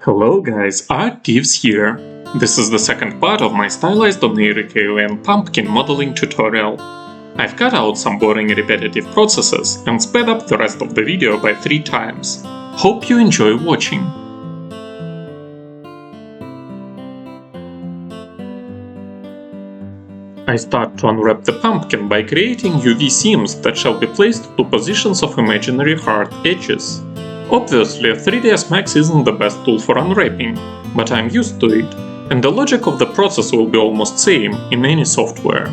Hello guys, Art-Teeves here. This is the second part of my Stylized Oneiric alien pumpkin modeling tutorial. I've cut out some boring repetitive processes and sped up the rest of the video by 3 times. Hope you enjoy watching. I start to unwrap the pumpkin by creating UV seams that shall be placed to positions of imaginary hard edges. Obviously, 3ds Max isn't the best tool for unwrapping, but I'm used to it, and the logic of the process will be almost same in any software.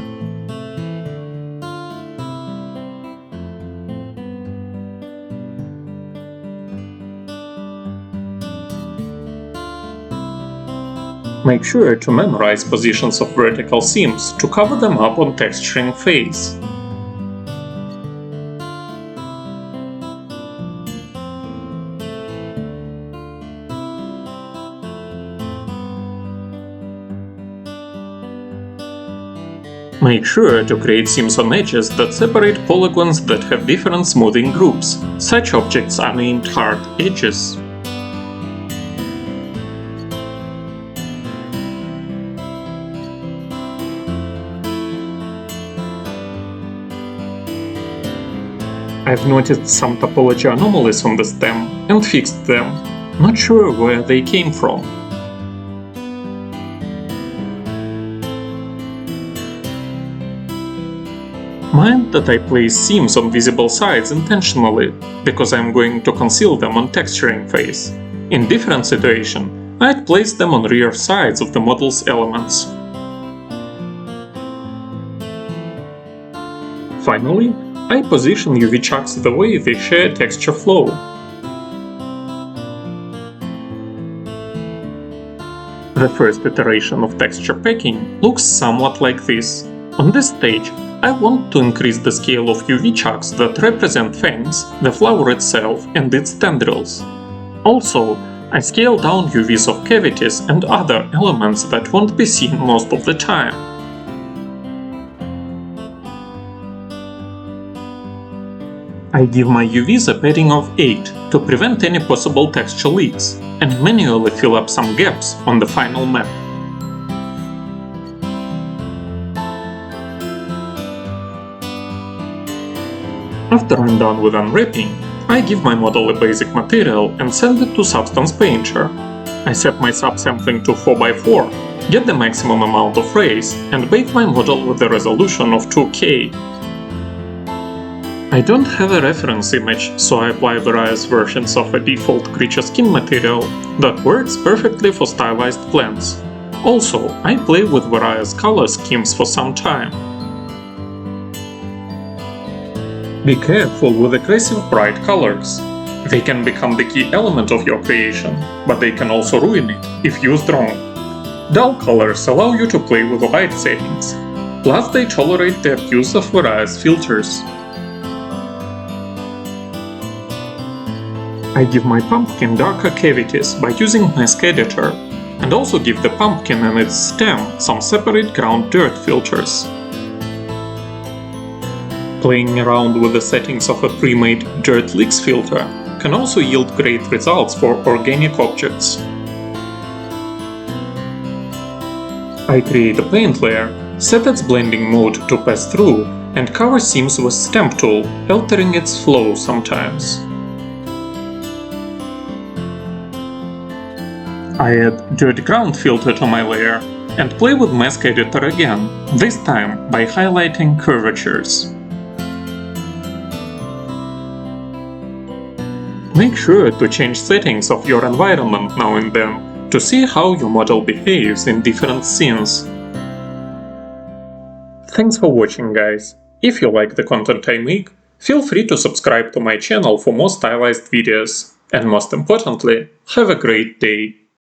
Make sure to memorize positions of vertical seams to cover them up on texturing phase. Make sure to create seams on edges that separate polygons that have different smoothing groups. Such objects are named hard edges. I've noticed some topology anomalies on the stem and fixed them. Not sure where they came from. Mind that I place seams on visible sides intentionally, because I'm going to conceal them on texturing phase. In different situation, I'd place them on rear sides of the model's elements. Finally, I position UV chucks the way they share texture flow. The first iteration of texture packing looks somewhat like this. On this stage, I want to increase the scale of UV chucks that represent fangs, the flower itself and its tendrils. Also, I scale down UVs of cavities and other elements that won't be seen most of the time. I give my UVs a padding of 8 to prevent any possible texture leaks, and manually fill up some gaps on the final map. After I'm done with unwrapping, I give my model a basic material and send it to Substance Painter. I set my subsampling to 4x4, get the maximum amount of rays, and bake my model with a resolution of 2K. I don't have a reference image, so I apply various versions of a default creature skin material that works perfectly for stylized plants. Also, I play with various color schemes for some time. Be careful with aggressive bright colors. They can become the key element of your creation, but they can also ruin it if used wrong. Dull colors allow you to play with light settings, plus they tolerate the abuse of various filters. I give my pumpkin darker cavities by using Mask Editor, and also give the pumpkin and its stem some separate ground dirt filters. Playing around with the settings of a pre-made Dirt Leaks filter can also yield great results for organic objects. I create a paint layer, set its blending mode to pass through, and cover seams with Stamp tool, altering its flow sometimes. I add Dirt Ground filter to my layer and play with Mask Editor again, this time by highlighting curvatures. Make sure to change settings of your environment now and then to see how your model behaves in different scenes. Thanks for watching, guys. If you like the content I make, feel free to subscribe to my channel for more stylized videos. And most importantly, have a great day!